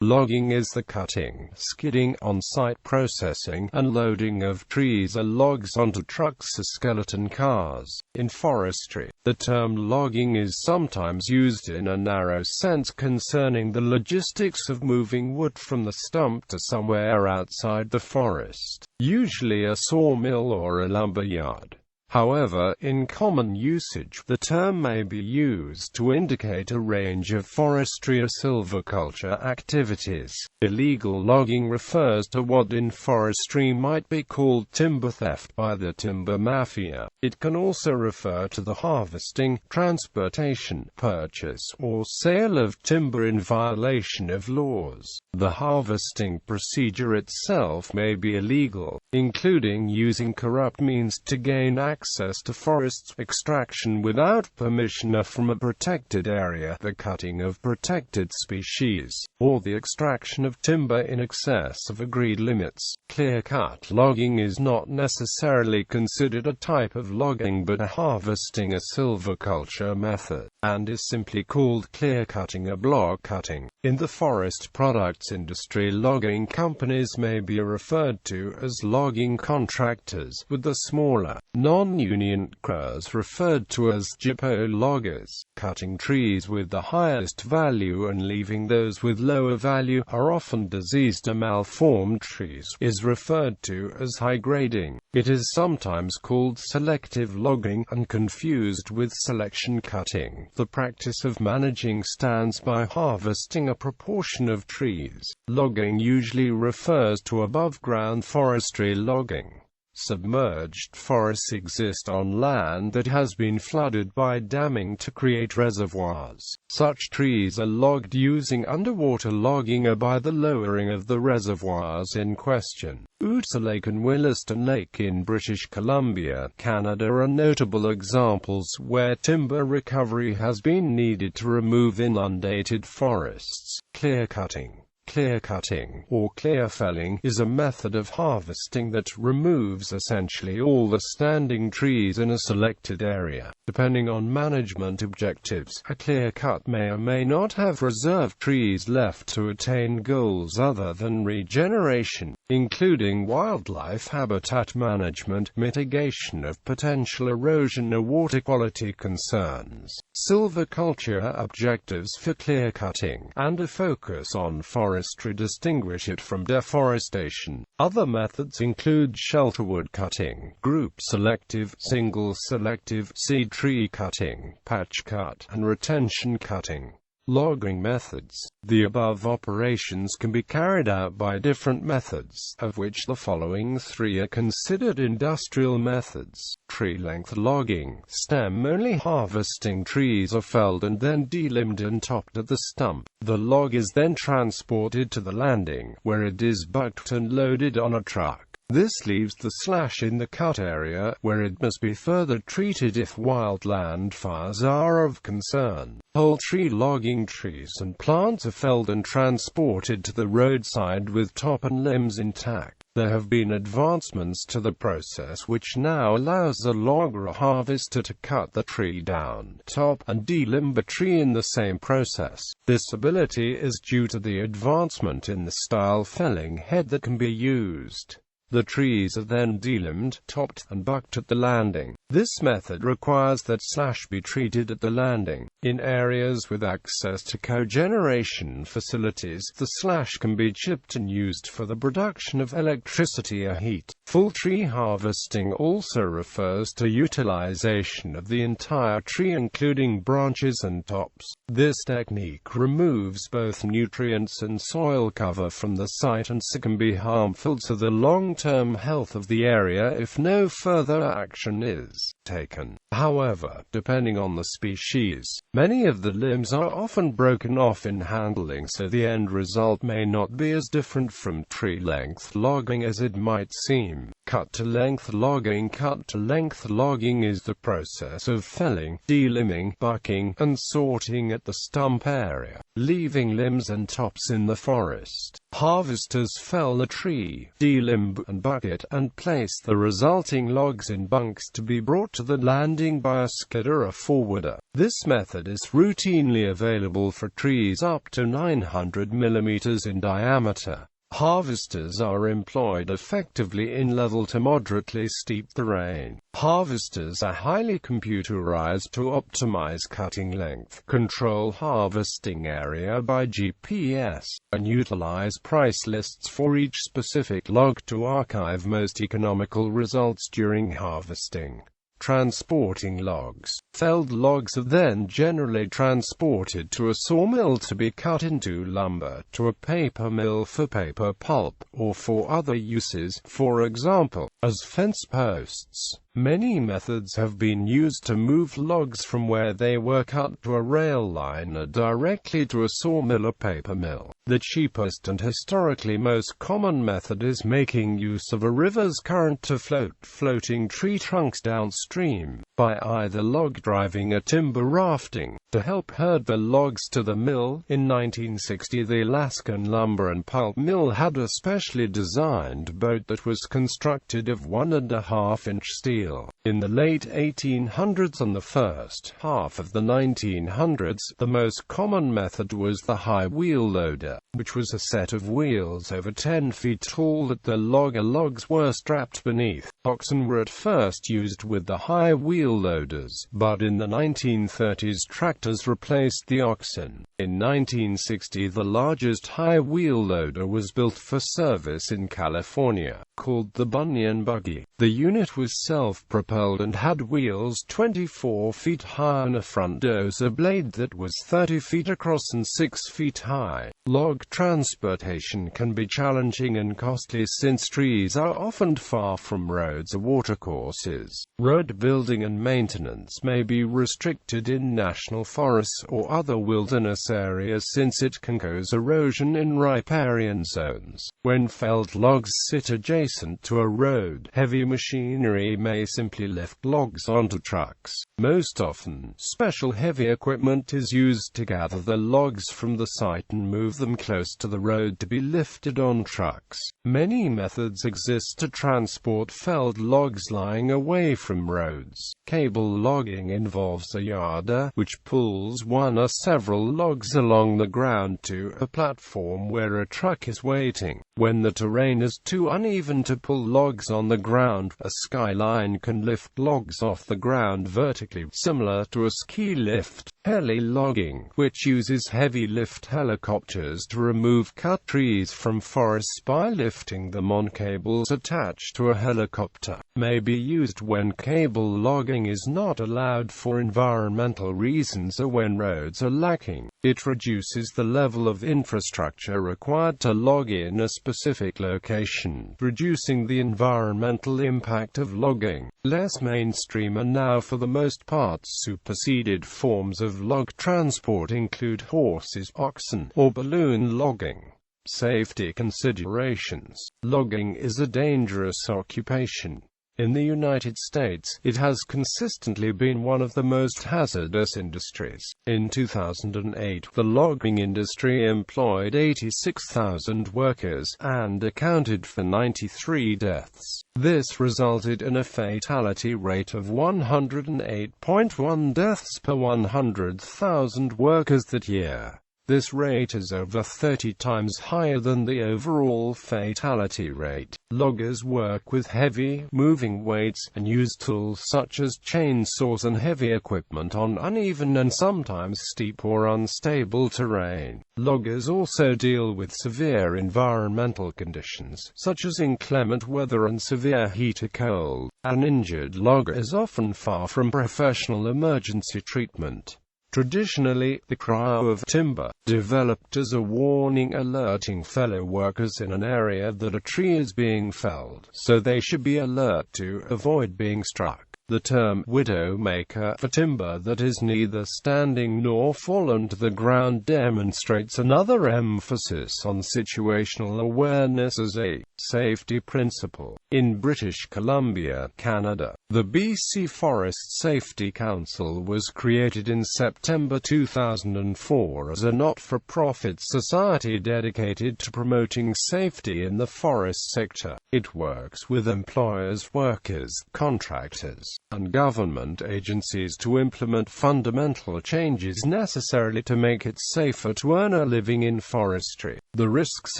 Logging is the cutting, skidding, on-site processing, and loading of trees or logs onto trucks or skeleton cars. In forestry, the term logging is sometimes used in a narrow sense concerning the logistics of moving wood from the stump to somewhere outside the forest, usually a sawmill or a lumber yard. However, in common usage, the term may be used to indicate a range of forestry or silviculture activities. Illegal logging refers to what in forestry might be called timber theft by the timber mafia. It can also refer to the harvesting, transportation, purchase, or sale of timber in violation of laws. The harvesting procedure itself may be illegal, including using corrupt means to gain access to forests, extraction without permission from a protected area, the cutting of protected species, or the extraction of timber in excess of agreed limits. Clear-cut logging is not necessarily considered a type of logging but a harvesting or silviculture method, and is simply called clear-cutting or block cutting. In the forest products industry, logging companies may be referred to as logging contractors, with the smaller, non-union crews referred to as jippo loggers. Cutting trees with the highest value and leaving those with lower value, are often diseased or malformed trees, is referred to as high grading. It is sometimes called selective logging, and confused with selection cutting, the practice of managing stands by harvesting a proportion of trees. Logging usually refers to above-ground forestry logging. Submerged forests exist on land that has been flooded by damming to create reservoirs. Such trees are logged using underwater logging or by the lowering of the reservoirs in question. Otter Lake and Williston Lake in British Columbia, Canada are notable examples where timber recovery has been needed to remove inundated forests. Clear-cutting. Clear-cutting, or clear-felling, is a method of harvesting that removes essentially all the standing trees in a selected area. Depending on management objectives, a clear-cut may or may not have reserve trees left to attain goals other than regeneration, including wildlife habitat management, mitigation of potential erosion or water quality concerns. Silviculture objectives for clear-cutting, and a focus on forestry distinguish it from deforestation. Other methods include shelterwood cutting, group selective, single selective, seed tree cutting, patch cut, and retention cutting. Logging methods. The above operations can be carried out by different methods, of which the following three are considered industrial methods. Tree length logging. Stem-only harvesting. Trees are felled and then delimbed and topped at the stump. The log is then transported to the landing, where it is bucked and loaded on a truck. This leaves the slash in the cut area, where it must be further treated if wildland fires are of concern. Whole tree logging. Trees and plants are felled and transported to the roadside with top and limbs intact. There have been advancements to the process which now allows the logger or harvester to cut the tree down, top, and delimb a tree in the same process. This ability is due to the advancement in the style felling head that can be used. The trees are then delimbed, topped, and bucked at the landing. This method requires that slash be treated at the landing. In areas with access to cogeneration facilities, the slash can be chipped and used for the production of electricity or heat. Full tree harvesting also refers to utilization of the entire tree including branches and tops. This technique removes both nutrients and soil cover from the site and so can be harmful to the long-term health of the area if no further action is taken. However, depending on the species, many of the limbs are often broken off in handling, so the end result may not be as different from tree-length logging as it might seem. Cut-to-length logging. Cut-to-length logging is the process of felling, delimbing, bucking, and sorting at the stump area, leaving limbs and tops in the forest. Harvesters fell the tree, delimb and buck it, and place the resulting logs in bunks to be brought to the landing by a skidder or forwarder. This method is routinely available for trees up to 900 mm in diameter. Harvesters are employed effectively in level to moderately steep terrain. Harvesters are highly computerized to optimize cutting length, control harvesting area by GPS, and utilize price lists for each specific log to archive most economical results during harvesting. Transporting logs. Felled logs are then generally transported to a sawmill to be cut into lumber, to a paper mill for paper pulp, or for other uses, for example, as fence posts. Many methods have been used to move logs from where they were cut to a rail line or directly to a sawmill or paper mill. The cheapest and historically most common method is making use of a river's current to float floating tree trunks downstream, by either log driving or timber rafting, to help herd the logs to the mill. In 1960, the Alaskan Lumber and Pulp Mill had a specially designed boat that was constructed of 1.5-inch steel. In the late 1800s and the first half of the 1900s, the most common method was the high wheel loader, which was a set of wheels over 10 feet tall that the logs were strapped beneath. Oxen were at first used with the high wheel loaders, but in the 1930s tractors replaced the oxen. In 1960, the largest high wheel loader was built for service in California, called the Bunion Buggy. The unit was self-propelled and had wheels 24 feet high and a front dozer blade that was 30 feet across and 6 feet high. Log transportation can be challenging and costly since trees are often far from roads or watercourses. Road building and maintenance may be restricted in national forests or other wilderness areas since it can cause erosion in riparian zones. When felled logs sit adjacent to a road, heavy machinery may simply lift logs onto trucks. Most often, special heavy equipment is used to gather the logs from the site and move them close to the road to be lifted on trucks. Many methods exist to transport felled logs lying away from roads. Cable logging involves a yarder, which pulls one or several logs along the ground to a platform where a truck is waiting. When the terrain is too uneven to pull logs on the ground, a skyline can lift logs off the ground vertically, similar to a ski lift. Heli logging, which uses heavy lift helicopters to remove cut trees from forests by lifting them on cables attached to a helicopter, may be used when cable logging is not allowed for environmental reasons or when roads are lacking. It reduces the level of infrastructure required to log in a specific location, reducing the environmental impact of logging. Less mainstream and now for the most part superseded forms of log transport include horses, oxen, or balloon logging. Safety considerations. Logging is a dangerous occupation. In the United States, it has consistently been one of the most hazardous industries. In 2008, the logging industry employed 86,000 workers and accounted for 93 deaths. This resulted in a fatality rate of 108.1 deaths per 100,000 workers that year. This rate is over 30 times higher than the overall fatality rate. Loggers work with heavy, moving weights, and use tools such as chainsaws and heavy equipment on uneven and sometimes steep or unstable terrain. Loggers also deal with severe environmental conditions, such as inclement weather and severe heat or cold. An injured logger is often far from professional emergency treatment. Traditionally, the cry of timber developed as a warning alerting fellow workers in an area that a tree is being felled, so they should be alert to avoid being struck. The term "widowmaker" for timber that is neither standing nor fallen to the ground demonstrates another emphasis on situational awareness as a safety principle. In British Columbia, Canada, the BC Forest Safety Council was created in September 2004 as a not-for-profit society dedicated to promoting safety in the forest sector. It works with employers, workers, contractors, and government agencies to implement fundamental changes necessarily to make it safer to earn a living in forestry. The risks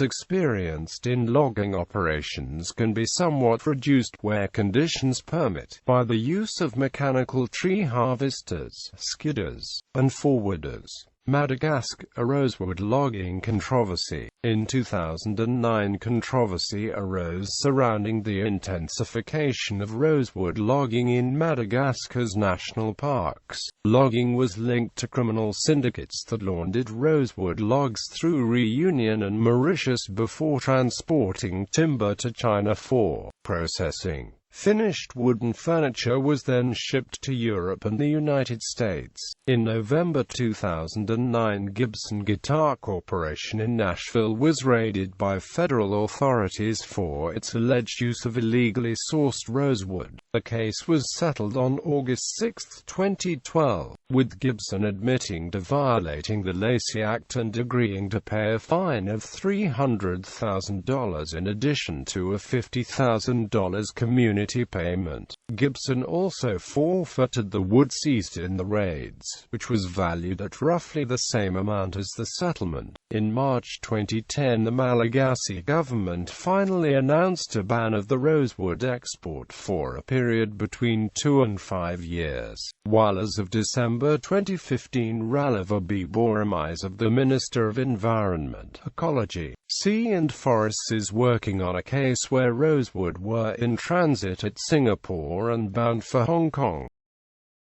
experienced in logging operations can be somewhat reduced, where conditions permit, by the use of mechanical tree harvesters, skidders, and forwarders. Madagascar, a rosewood logging controversy. In 2009, controversy arose surrounding the intensification of rosewood logging in Madagascar's national parks. Logging was linked to criminal syndicates that laundered rosewood logs through Reunion and Mauritius before transporting timber to China for processing. Finished wooden furniture was then shipped to Europe and the United States. In November 2009, Gibson Guitar Corporation in Nashville was raided by federal authorities for its alleged use of illegally sourced rosewood. The case was settled on August 6, 2012, with Gibson admitting to violating the Lacey Act and agreeing to pay a fine of $300,000 in addition to a $50,000 community payment. Gibson also forfeited the wood seized in the raids, which was valued at roughly the same amount as the settlement. In March 2010, the Malagasy government finally announced a ban of the rosewood export for a period between 2 and 5 years, while as of December 2015, Raliva B. Boremise, the Minister of Environment, Ecology, Sea and Forests, is working on a case where rosewood were in transit at Singapore and bound for Hong Kong.